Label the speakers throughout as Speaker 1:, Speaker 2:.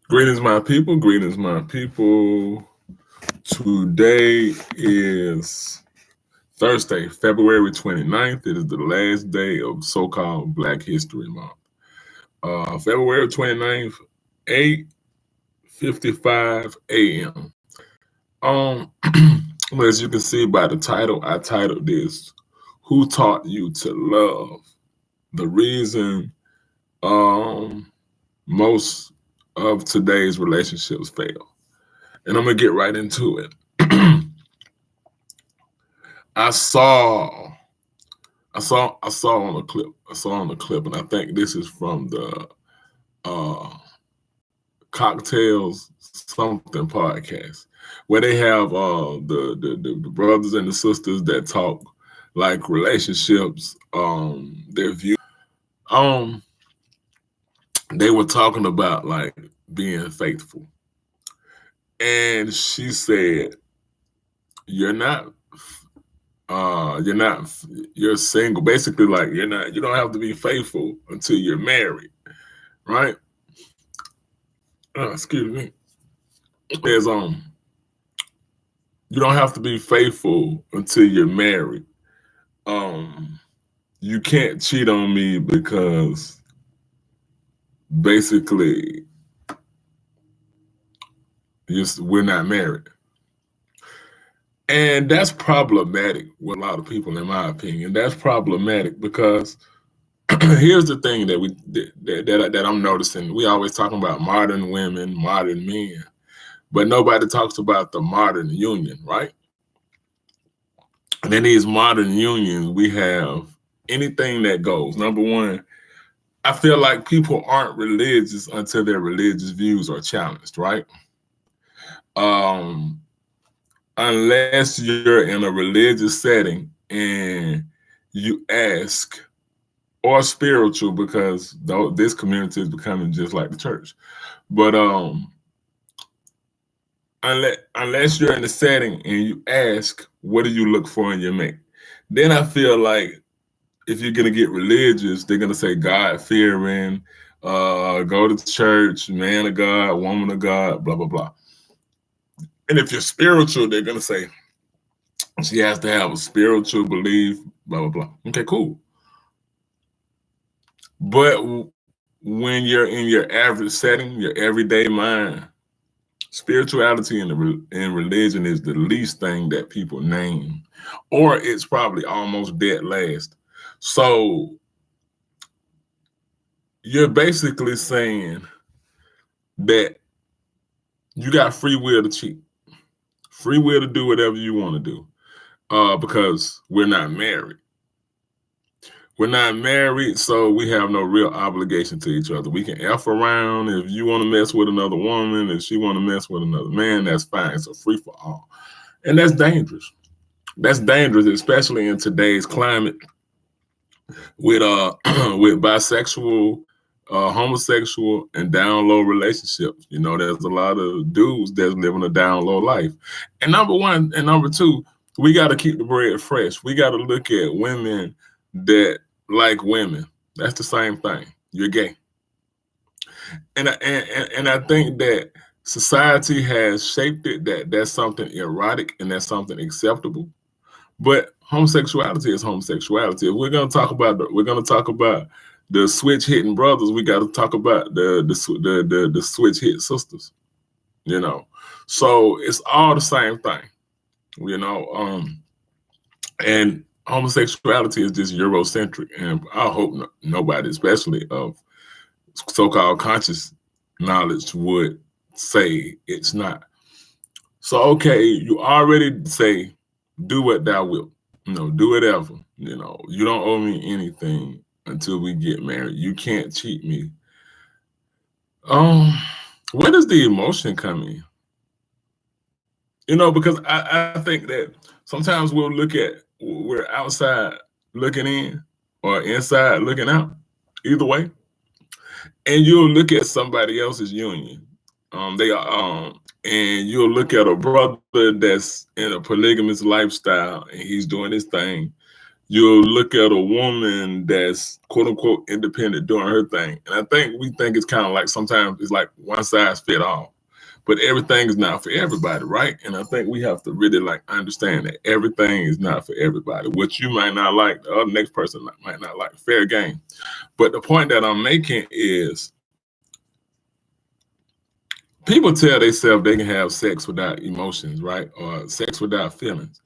Speaker 1: Greetings, my people. Greetings, my people. Today is Thursday, February 29th. It is the last day of so-called Black History Month. February 29th, 8:55 a.m. As you can see by the title, I titled this, Who Taught You to Love? The reason most of today's relationships fail. And I'm gonna get right into it. I saw on a clip. And I think this is from the Cocktails Something podcast, where they have the brothers and the sisters that talk like relationships, their view. Um, they were talking about like being faithful, and she said, "You're not you're single. Basically, like you don't have to be faithful until you're married, right?" Excuse me. There's you don't have to be faithful until you're married. You can't cheat on me because basically we're not married. And that's problematic with a lot of people, in my opinion. That's problematic because here's the thing that I'm noticing. We always talking about modern women, modern men, but nobody talks about the modern union, right? And in these modern unions, we have anything that goes. Number one, I feel like people aren't religious until their religious views are challenged, right? Unless you're in a religious setting and you ask, or spiritual, because this community is becoming just like the church. But unless you're in a setting and you ask, what do you look for in your mate? Then I feel like if you're gonna get religious, they're gonna say God fearing, go to church, man of God, woman of God, blah blah blah. And if you're spiritual, they're gonna say she has to have a spiritual belief, blah blah blah. Okay, cool. But when you're in your average setting, your everyday mind, spirituality and religion is the least thing that people name, or it's probably almost dead last. So you're basically saying that you got free will to cheat, free will to do whatever you want to do, because we're not married. We're not married, so we have no real obligation to each other. We can F around. If you want to mess with another woman, if she want to mess with another man, that's fine. It's a free for all. And that's dangerous. That's dangerous, especially in today's climate with with bisexual, homosexual, and down low relationships. You know, there's a lot of dudes that's living a down low life. And number one, and number two, we got to keep the bread fresh. We got to look at women that like women. That's the same thing. You're gay. And I think that society has shaped it that that's something erotic and that's something acceptable. But homosexuality is homosexuality. If we're gonna talk about the switch hitting brothers, we got to talk about the switch hit sisters. You know, so it's all the same thing. You know, and homosexuality is just Eurocentric, and I hope nobody, especially of so-called conscious knowledge, would say it's not. So okay, you already say, do what thou wilt. You know, do whatever. You know, you don't owe me anything until we get married. You can't cheat me. Where does the emotion come in? You know, because I think that sometimes we're outside looking in or inside looking out, either way. And you'll look at somebody else's union. And you'll look at a brother that's in a polygamous lifestyle and he's doing his thing. You'll look at a woman that's quote unquote independent doing her thing. And I think we think it's kind of like sometimes it's like one size fit all. But everything is not for everybody, right? And I think we have to really like understand that everything is not for everybody. What you might not like, the other next person might not like. Fair game. But the point that I'm making is people tell themselves they can have sex without emotions, right? Or sex without feelings.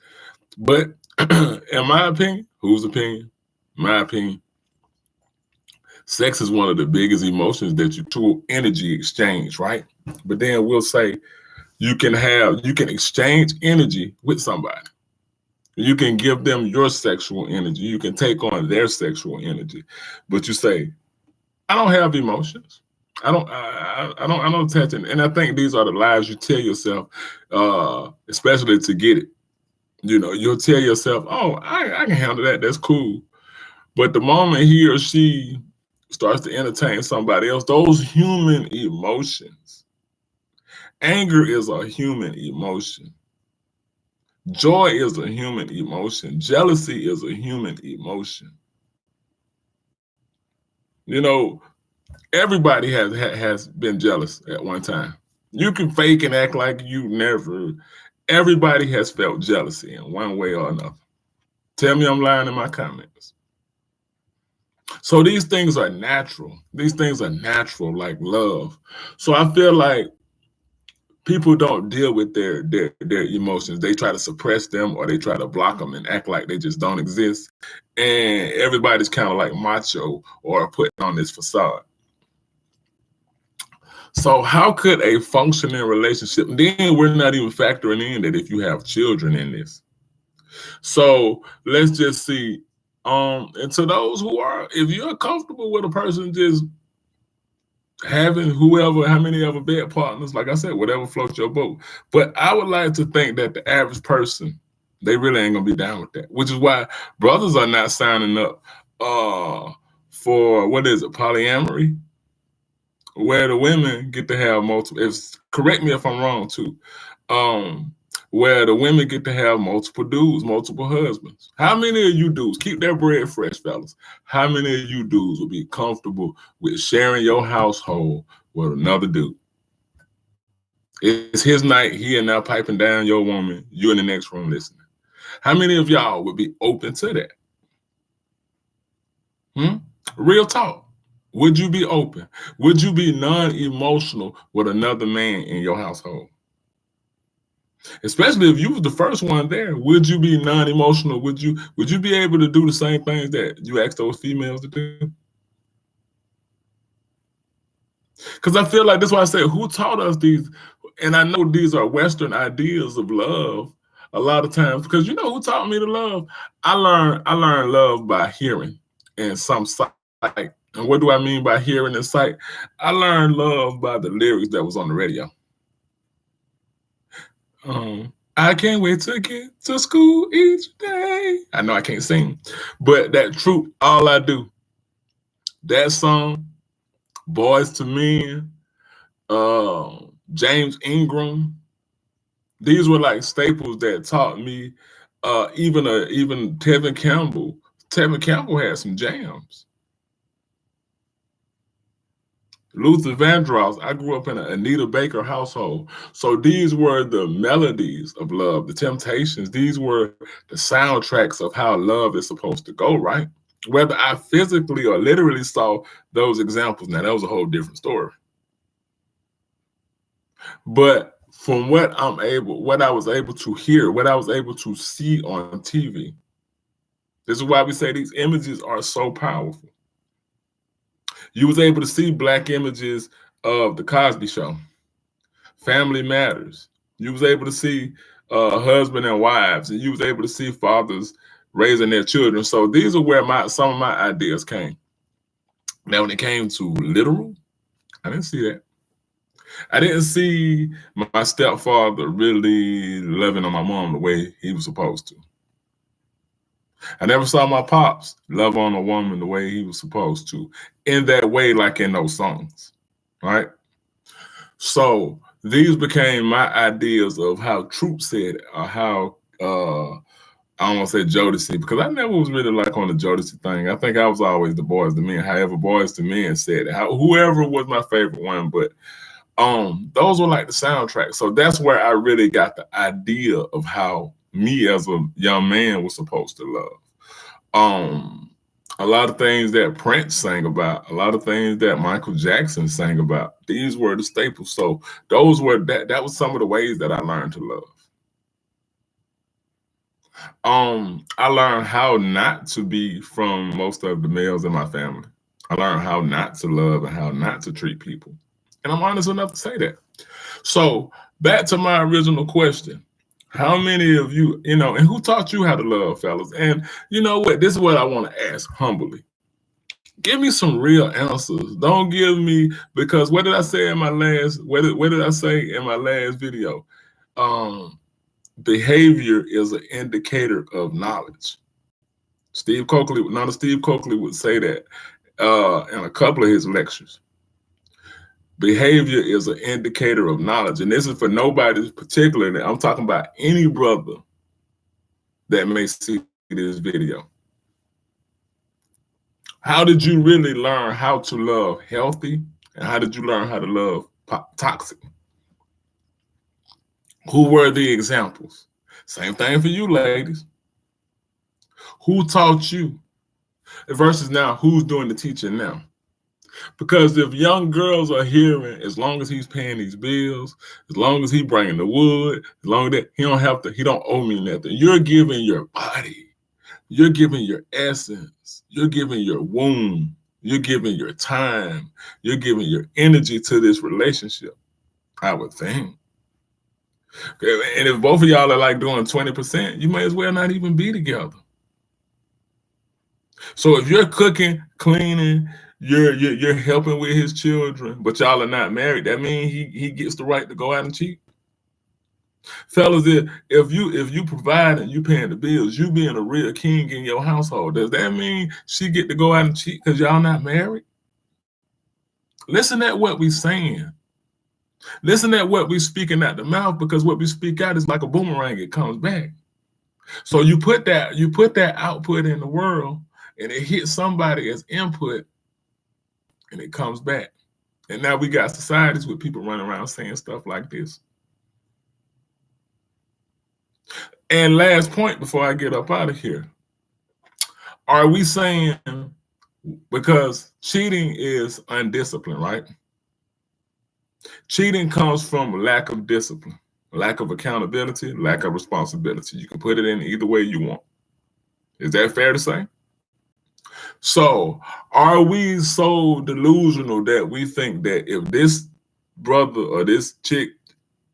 Speaker 1: But in my opinion, whose opinion? My opinion, sex is one of the biggest emotions that you true energy exchange, right? But then we'll say you can exchange energy with somebody. You can give them your sexual energy. You can take on their sexual energy. But you say, I don't have emotions. I don't attach it. And I think these are the lies you tell yourself, especially to get it. You know, you'll tell yourself, oh, I can handle that. That's cool. But the moment he or she starts to entertain somebody else, those human emotions, anger is a human emotion. Joy is a human emotion. Jealousy is a human emotion. You know, everybody has been jealous at one time. You can fake and act like you never. Everybody has felt jealousy in one way or another. Tell me I'm lying in my comments. So these things are natural. These things are natural, like love. So I feel like people don't deal with their emotions. They try to suppress them or they try to block them and act like they just don't exist. And everybody's kind of like macho or putting on this facade. So how could a functioning relationship, then we're not even factoring in that if you have children in this. So let's just see. And to those who are, if you're comfortable with a person just having whoever, how many ever bed partners, like I said, whatever floats your boat. But I would like to think that the average person, they really ain't gonna be down with that, which is why brothers are not signing up for what is it, polyamory, where the women get to have multiple. Correct me if I'm wrong too. Where the women get to have multiple dudes, multiple husbands. How many of you dudes, keep that bread fresh, fellas? How many of you dudes will be comfortable with sharing your household with another dude? It's his night, he and now piping down your woman, you in the next room listening. How many of y'all would be open to that? Real talk. Would you be open? Would you be non-emotional with another man in your household? Especially if you was the first one there, would you be non-emotional? Would you be able to do the same things that you asked those females to do? Because I feel like that's why I said, who taught us these? And I know these are Western ideas of love a lot of times, because you know who taught me to love? I learned love by hearing and some sight. And what do I mean by hearing and sight? I learned love by the lyrics that was on the radio. I can't wait to get to school each day. I know I can't sing, but that truth, all I do. That song, Boys to Men, James Ingram, these were like staples that taught me. Even Tevin Campbell. Tevin Campbell had some jams. Luther Vandross, I grew up in an Anita Baker household. So these were the melodies of love, the Temptations. These were the soundtracks of how love is supposed to go, right? Whether I physically or literally saw those examples, now that was a whole different story. But from what I was able to hear, what I was able to see on TV, this is why we say these images are so powerful. You was able to see Black images of The Cosby Show, Family Matters. You was able to see husband and wives, and you was able to see fathers raising their children. So these are where some of my ideas came. Now, when it came to literal, I didn't see that. I didn't see my stepfather really loving on my mom the way he was supposed to. I never saw my pops love on a woman the way he was supposed to, in that way, like in those songs, right? So these became my ideas of how Troop said it, or how I don't want to say Jodeci because I never was really like on the Jodeci thing. I think I was always the Boys to Men. However, Boys to Men said it. Whoever was my favorite one, but those were like the soundtrack. So that's where I really got the idea of how me as a young man was supposed to love. A lot of things that Prince sang about, a lot of things that Michael Jackson sang about, these were the staples. So those were that was some of the ways that I learned to love. I learned how not to be from most of the males in my family. I learned how not to love and how not to treat people. And I'm honest enough to say that. So back to my original question. How many of you, and who taught you how to love, fellas? And you know what? This is what I want to ask humbly. Give me some real answers. Don't give me, because what did I say in my last, what did I say in my last video? Behavior is an indicator of knowledge. Steve Coakley would say that in a couple of his lectures. Behavior is an indicator of knowledge. And this is for nobody particularly. I'm talking about any brother that may see this video. How did you really learn how to love healthy? And how did you learn how to love toxic? Who were the examples? Same thing for you, ladies. Who taught you? Versus now, who's doing the teaching now? Because if young girls are hearing, as long as he's paying these bills, as long as he bringing the wood, as long as that he don't owe me nothing. You're giving your body, you're giving your essence, you're giving your womb, you're giving your time, you're giving your energy to this relationship, I would think. And if both of y'all are like doing 20%, you may as well not even be together. So if you're cooking, cleaning, you're helping with his children, but y'all are not married, that means he gets the right to go out and cheat. Fellas, if you provide and you paying the bills, you being a real king in your household, does that mean she get to go out and cheat because y'all not married? Listen at what we saying. Listen at what we speaking out the mouth, because what we speak out is like a boomerang, it comes back. So you put that output in the world and it hits somebody as input and it comes back. And now we got societies with people running around saying stuff like this. And last point before I get up out of here. Are we saying, because cheating is undisciplined, right? Cheating comes from lack of discipline, lack of accountability, lack of responsibility. You can put it in either way you want. Is that fair to say? So are we so delusional that we think that if this brother or this chick,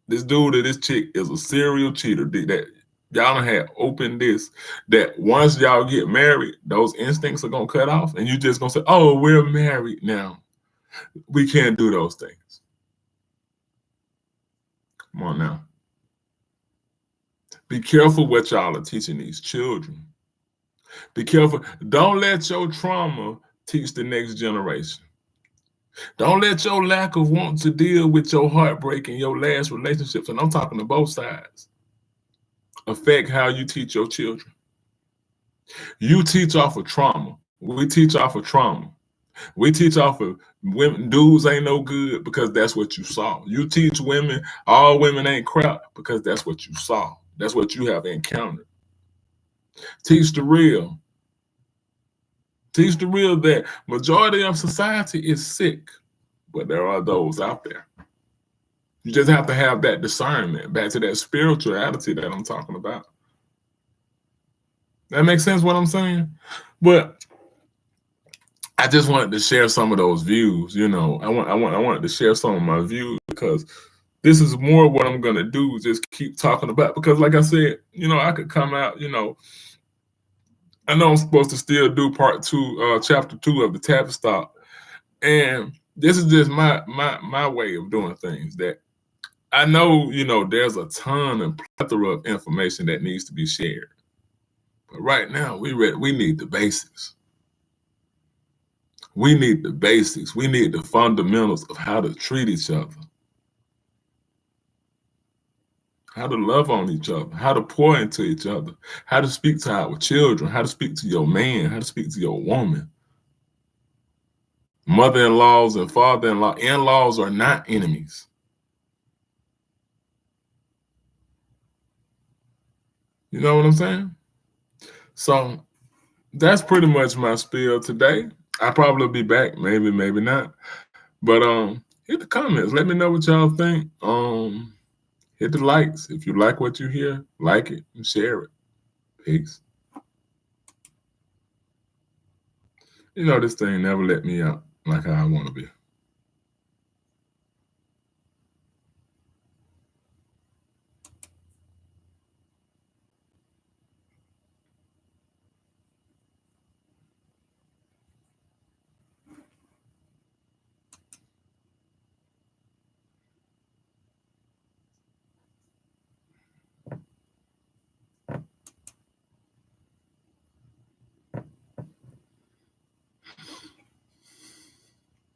Speaker 1: this dude or this chick is a serial cheater, that y'all done had opened this, that once y'all get married, those instincts are gonna cut off and you just gonna say, oh, we're married now, we can't do those things? Come on now. Be careful what y'all are teaching these children. Be careful. Don't let your trauma teach the next generation. Don't let your lack of wanting to deal with your heartbreak and your last relationships, and I'm talking to both sides, affect how you teach your children. You teach off of trauma. We teach off of trauma. We teach off of women, dudes ain't no good because that's what you saw. You teach women, all women ain't crap because that's what you saw. That's what you have encountered. Teach the real. Teach the real that majority of society is sick, but there are those out there. You just have to have that discernment, back to that spirituality that I'm talking about. That makes sense what I'm saying? But I just wanted to share some of those views. I wanted to share some of my views, because this is more what I'm gonna do, just keep talking about, because like I said, I could come out, I know I'm supposed to still do part 2, chapter 2 of the Tavistock, and this is just my way of doing things. That I know, there's a ton and plethora of information that needs to be shared, but right now we need the basics. We need the basics. We need the fundamentals of how to treat each other. how to love on each other, how to pour into each other, how to speak to our children, how to speak to your man, how to speak to your woman. Mother-in-laws and father-in-law, in-laws are not enemies. You know what I'm saying? So that's pretty much my spiel today. I'll probably be back, maybe, maybe not. But hit the comments. Let me know what y'all think. Hit the likes. If you like what you hear, like it and share it. Peace. You know, this thing never let me out like how I want to be.